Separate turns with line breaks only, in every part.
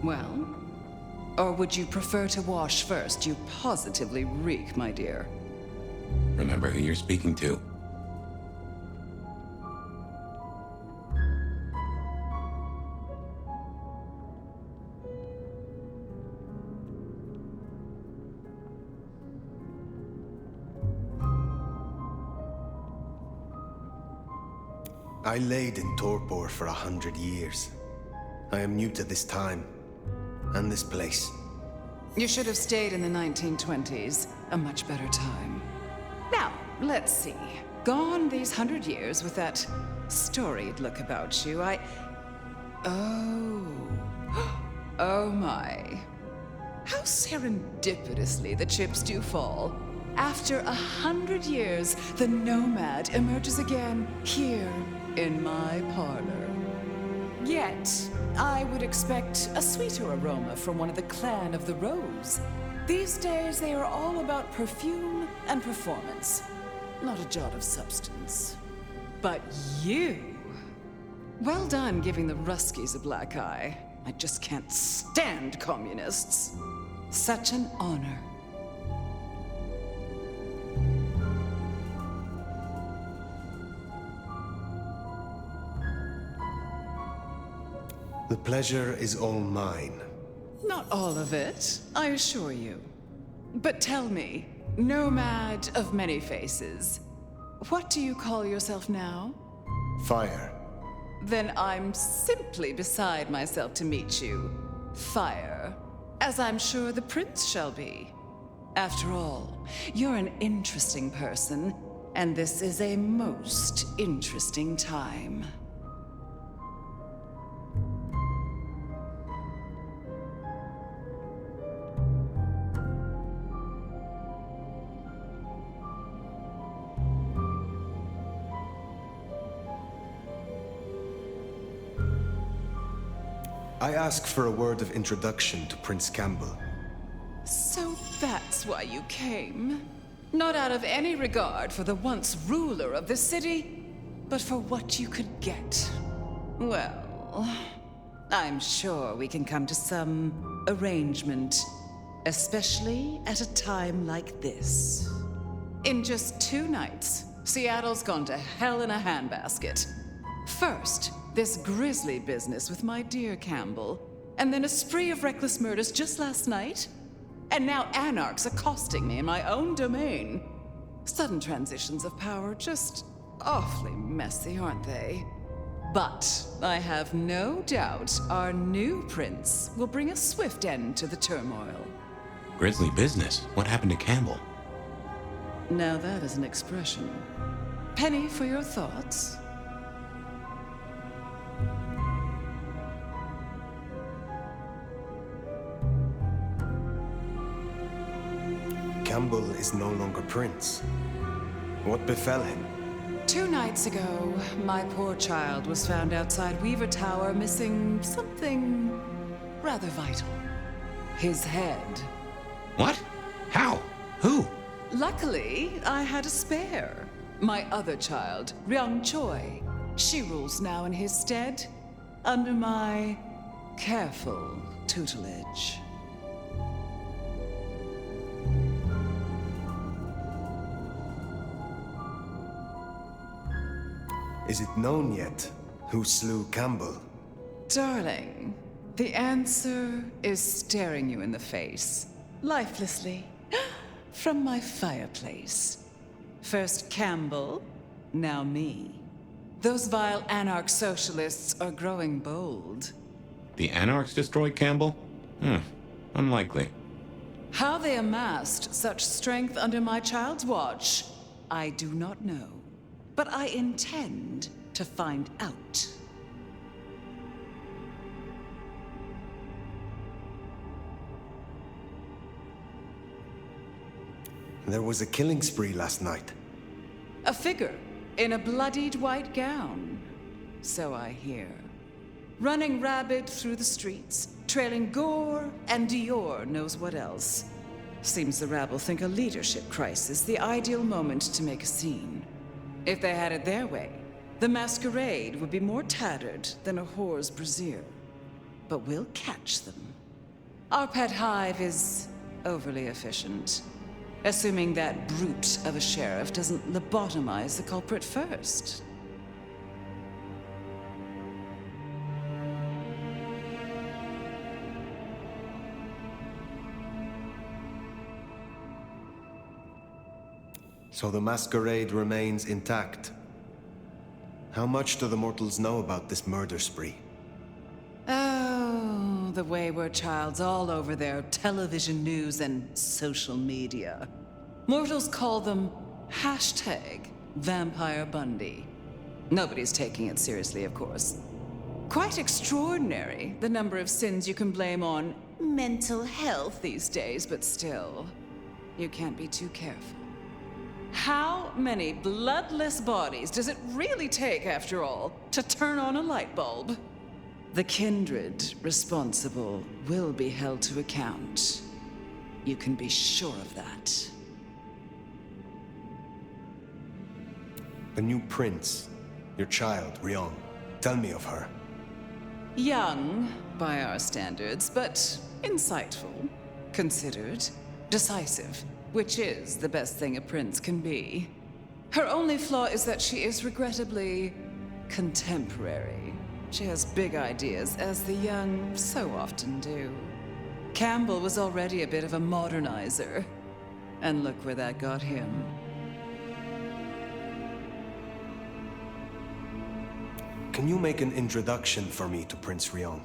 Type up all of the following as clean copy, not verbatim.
Well? Or would you prefer to wash first? You positively reek, my dear.
Remember who you're speaking to.
I laid in torpor for 100 years. I am new to this time, and this place.
You should have stayed in the 1920s. A much better time. Now, let's see. Gone these 100 years with that storied look about you, Oh. Oh my. How serendipitously the chips do fall. After 100 years, the nomad emerges again here in my parlor. Yet, I would expect a sweeter aroma from one of the clan of the Rose. These days, they are all about perfume and performance, not a jot of substance. But you... Well done giving the Ruskies a black eye. I just can't stand communists. Such an honor.
The pleasure is all mine.
Not all of it, I assure you. But tell me, nomad of many faces, what do you call yourself now?
Fire.
Then I'm simply beside myself to meet you. Fire. As I'm sure the prince shall be. After all, you're an interesting person, and this is a most interesting time.
I ask for a word of introduction to Prince Campbell.
So that's why you came? Not out of any regard for the once ruler of the city, but for what you could get. Well, I'm sure we can come to some arrangement, especially at a time like this. In just 2 nights, Seattle's gone to hell in a handbasket. First, this grisly business with my dear Campbell, and then a spree of reckless murders just last night, and now anarchs accosting me in my own domain. Sudden transitions of power, just awfully messy, aren't they? But I have no doubt our new prince will bring a swift end to the turmoil.
Grisly business? What happened to Campbell?
Now that is an expression. Penny for your thoughts?
Campbell is no longer prince. What befell him?
2 nights ago, my poor child was found outside Weaver Tower missing something rather vital. His head.
What? How? Who?
Luckily, I had a spare. My other child, Ryung Choi. She rules now in his stead, under my careful tutelage.
Is it known yet who slew Campbell?
Darling, the answer is staring you in the face, lifelessly, from my fireplace. First Campbell, now me. Those vile anarch socialists are growing bold.
The anarchs destroyed Campbell? Unlikely.
How they amassed such strength under my child's watch, I do not know. But I intend to find out.
There was a killing spree last night.
A figure in a bloodied white gown. So I hear. Running rabid through the streets, trailing gore and Dior knows what else. Seems the rabble think a leadership crisis the ideal moment to make a scene. If they had it their way, the Masquerade would be more tattered than a whore's brassiere. but we'll catch them. Our pet hive is overly efficient, assuming that brute of a sheriff doesn't lobotomize the culprit first.
So the Masquerade remains intact. How much do the mortals know about this murder spree?
Oh, the wayward child's all over their television news and social media. Mortals call them #Vampire Bundy. Nobody's taking it seriously, of course. Quite extraordinary, the number of sins you can blame on mental health these days, but still, you can't be too careful. How many bloodless bodies does it really take, after all, to turn on a light bulb? The kindred responsible will be held to account. You can be sure of that.
The new prince, your child, Rion. Tell me of her.
Young, by our standards, but insightful, considered, decisive, which is the best thing a prince can be. Her only flaw is that she is regrettably contemporary. She has big ideas, as the young so often do. Campbell was already a bit of a modernizer, and look where that got him.
Can you make an introduction for me to Prince Rion?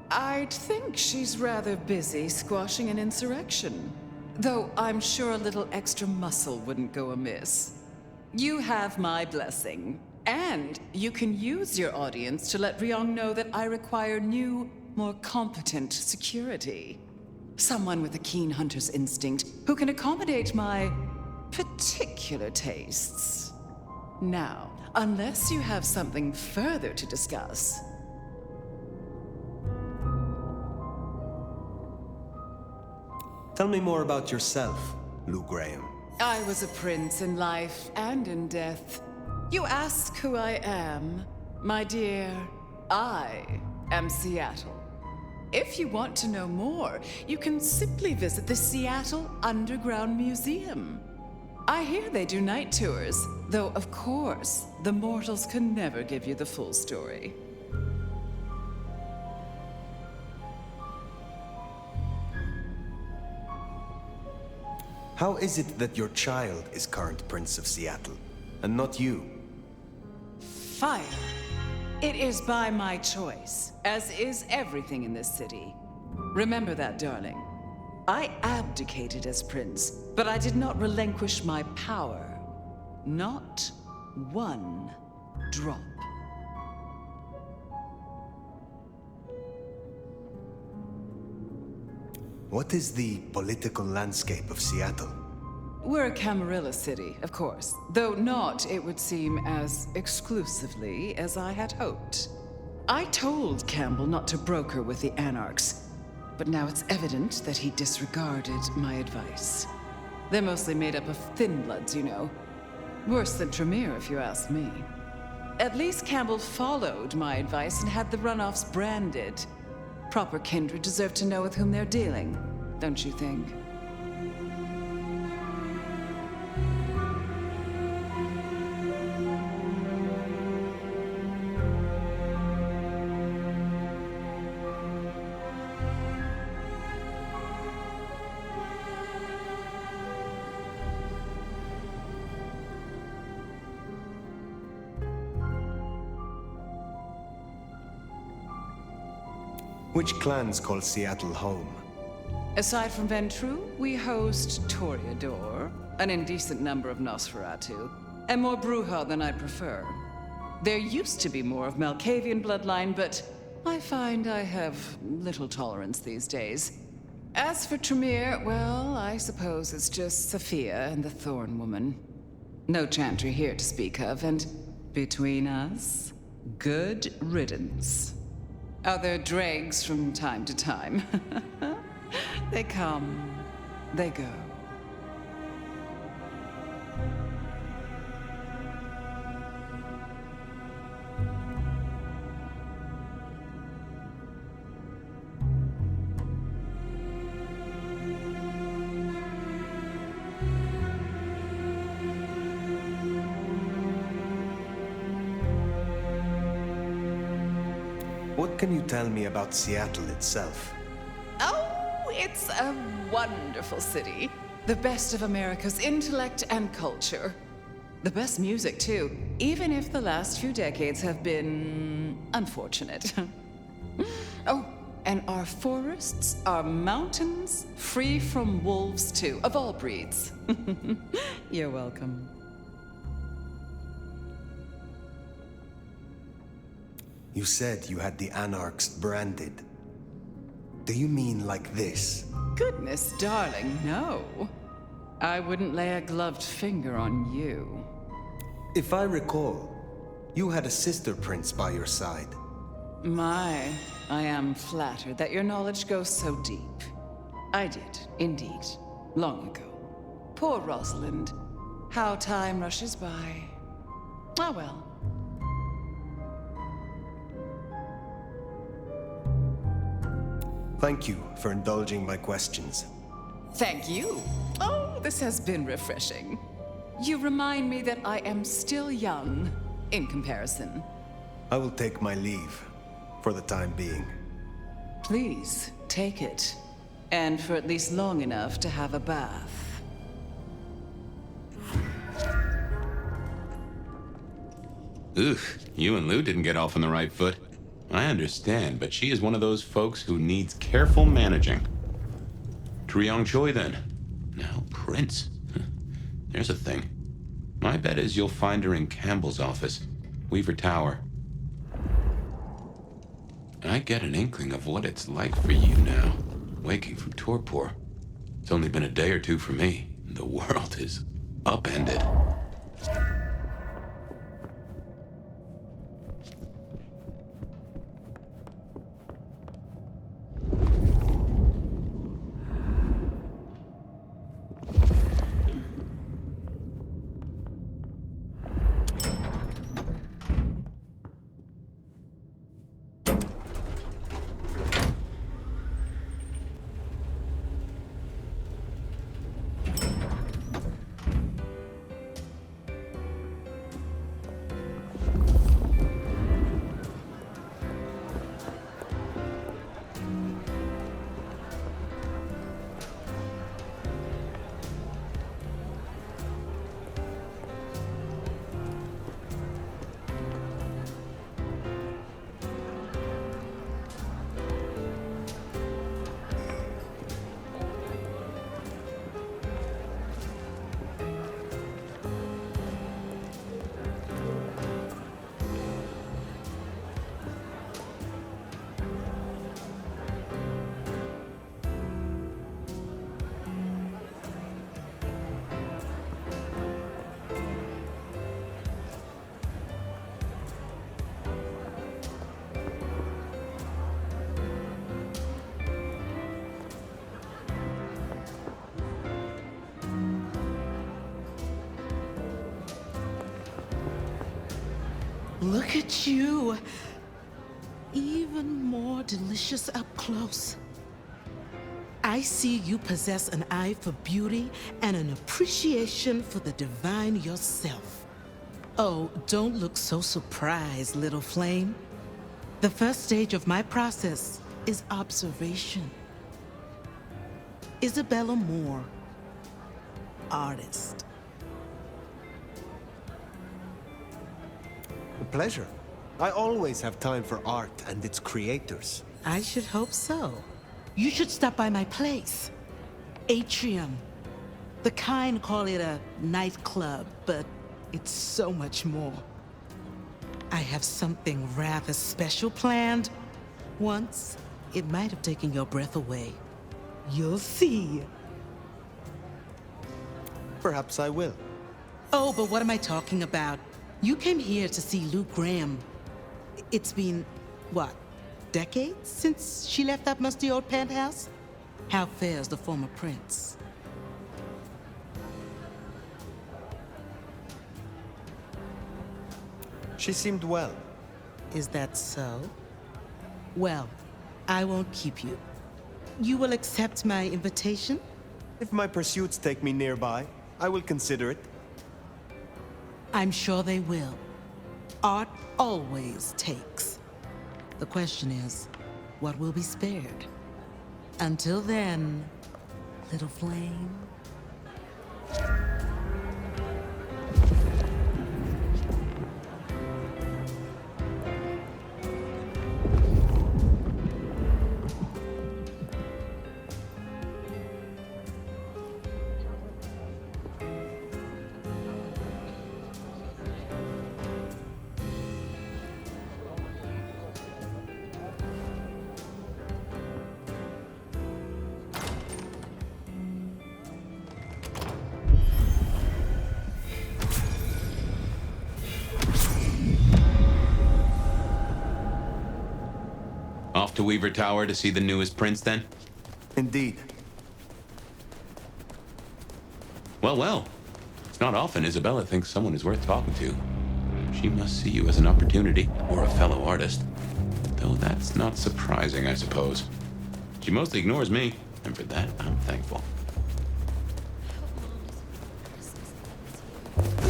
I'd think she's rather busy squashing an insurrection. Though I'm sure a little extra muscle wouldn't go amiss. You have my blessing. And you can use your audience to let Rion know that I require new, more competent security. Someone with a keen hunter's instinct who can accommodate my particular tastes. Now, unless you have something further to discuss.
Tell me more about yourself, Lou Graham.
I was a prince in life and in death. You ask who I am. My dear, I am Seattle. If you want to know more, you can simply visit the Seattle Underground Museum. I hear they do night tours, though of course, the mortals can never give you the full story.
How is it that your child is current Prince of Seattle, and not you?
Fire. It is by my choice, as is everything in this city. Remember that, darling. I abdicated as prince, but I did not relinquish my power. Not one drop.
What is the political landscape of Seattle?
We're a Camarilla city, of course, though not, it would seem, as exclusively as I had hoped. I told Campbell not to broker with the Anarchs, but now it's evident that he disregarded my advice. They're mostly made up of thin bloods, you know. Worse than Tremere, if you ask me. At least Campbell followed my advice and had the runoffs branded. Proper kindred deserve to know with whom they're dealing, don't you think?
Which clans call Seattle home?
Aside from Ventru, we host Toreador, an indecent number of Nosferatu, and more Bruja than I'd prefer. There used to be more of Malkavian bloodline, but I find I have little tolerance these days. As for Tremere, well, I suppose it's just Sophia and the Thorn Woman. No Chantry here to speak of, and between us, good riddance. Other dregs from time to time. They come, they go.
What can you tell me about Seattle itself?
Oh, it's a wonderful city. The best of America's intellect and culture. The best music, too, even if the last few decades have been unfortunate. Oh, and our forests, our mountains, free from wolves, too, of all breeds. You're welcome.
You said you had the Anarchs branded. Do you mean like this?
Goodness, darling, no. I wouldn't lay a gloved finger on you.
If I recall, you had a sister prince by your side.
My, I am flattered that your knowledge goes so deep. I did, indeed, long ago. Poor Rosalind. How time rushes by. Ah well.
Thank you for indulging my questions.
Thank you. Oh, this has been refreshing. You remind me that I am still young, in comparison.
I will take my leave, for the time being.
Please, take it. And for at least long enough to have a bath.
Ugh, you and Lou didn't get off on the right foot. I understand, but she is one of those folks who needs careful managing. Treeong Choi, then. Now, Prince. There's a thing. My bet is you'll find her in Campbell's office, Weaver Tower. I get an inkling of what it's like for you now, waking from torpor. It's only been a day or two for me. The world is upended.
Look at you. Even more delicious up close. I see you possess an eye for beauty and an appreciation for the divine yourself. Oh, don't look so surprised, little flame. The first stage of my process is observation. Isabella Moore, artist.
A pleasure. I always have time for art and its creators.
I should hope so. You should stop by my place. Atrium. The kind call it a nightclub, but it's so much more. I have something rather special planned. Once, it might have taken your breath away. You'll see.
Perhaps I will.
Oh, but what am I talking about? You came here to see Lou Graham. It's been, what, decades since she left that musty old penthouse? How fares the former prince?
She seemed well.
Is that so? Well, I won't keep you. You will accept my invitation?
If my pursuits take me nearby, I will consider it.
I'm sure they will. Art always takes. The question is, what will be spared? Until then, little flame.
Off to Weaver Tower to see the newest prince, then?
Indeed.
Well, well. It's not often Isabella thinks someone is worth talking to. She must see you as an opportunity, or a fellow artist. Though that's not surprising, I suppose. She mostly ignores me, and for that, I'm thankful.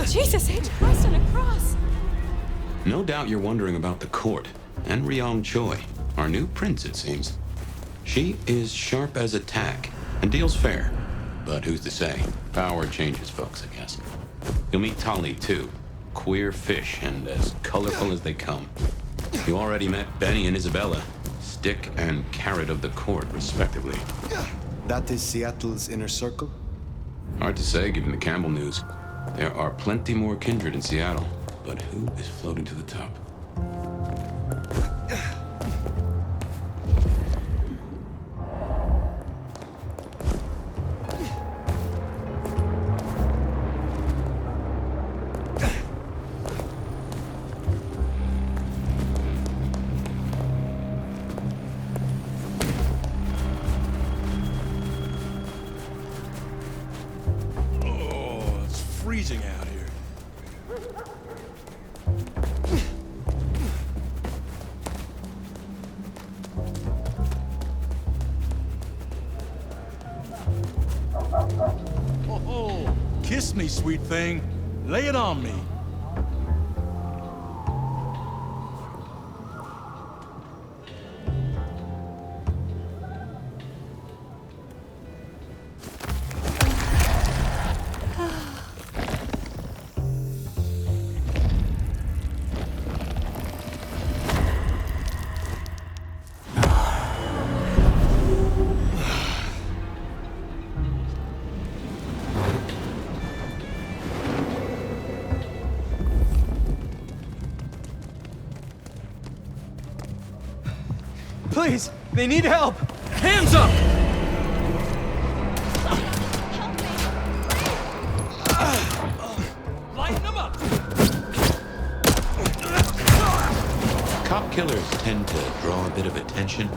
Jesus H. Christ on a cross!
No doubt you're wondering about the court, and Ryong Choi, our new prince, it seems. She is sharp as a tack, and deals fair. But who's to say? Power changes folks, I guess. You'll meet Tali, too. Queer fish, and as colorful as they come. You already met Benny and Isabella. Stick and carrot of the court, respectively.
That is Seattle's inner circle?
Hard to say, given the Campbell news. There are plenty more kindred in Seattle, but who is floating to the top?
Freezing out here. Oh, kiss me, sweet thing. Lay it on me.
Please, they need help!
Hands up! Lighten them up!
Cop killers tend to draw a bit of attention.